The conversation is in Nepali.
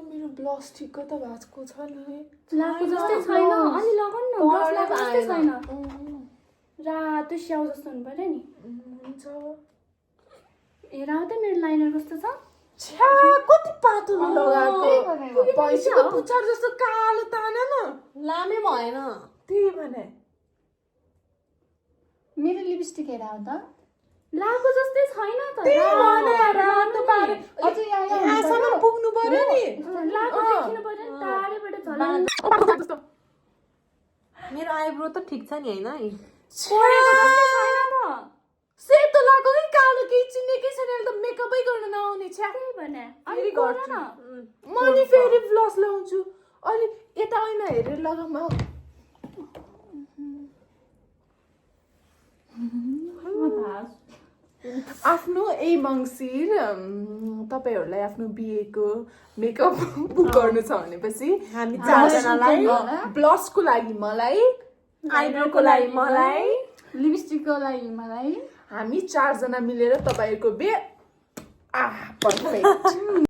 मेरो ब्लस ठिक्क त भएको छ नि लाको जस्तै छैन अनि लगाउन न ब्लस लाको जस्तै छैन रातो स्याउ जस्तो हुनु पर्यो नि हुन्छ हेर त मेरो लाइनर कस्तो छ छ्या कति पातलो लगाएको पैसाको पुच्छर जस्तो कालो तान न लामै भएन त्यही भने मेरो लिपस्टिक हेर त लाको जस्तै छैन त रातो पारे अझै यहाँसम्म पुग्नु पर्यो नि लाको देखिनु पर्यो नि टाढैबाट झन् मेरो आइब्रो त ठिक छ नि हैन सेतो लगाएको कि कालो केही चिनेकै छैन त मेकअपै गर्न नआउने छ्या त्यही भने फेरि गर्छु म नि फेरि ब्लस लाउँछु अनि यता ऐना हेरेर लगाउँ आफ्नो मङ्सिर तपाईहरुलाई आफ्नो बिहेको मेकअप बुक गर्नु छ भनेपछि हामी चारजनालाई ब्लसको लागि मलाई आइब्रोको लागि मलाई लिपस्टिकको लागि मलाई हामी 4 जना मिलेर तपाईहरुको बिहे पर्फेक्ट